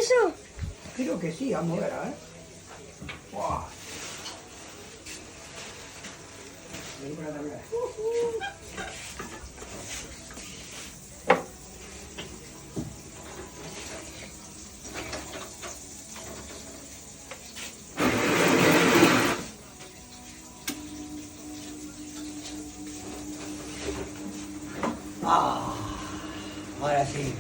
eso? Creo que sí, vamos a ver, a ver. ¡Buah! Vení para también. Ah, ahora sí.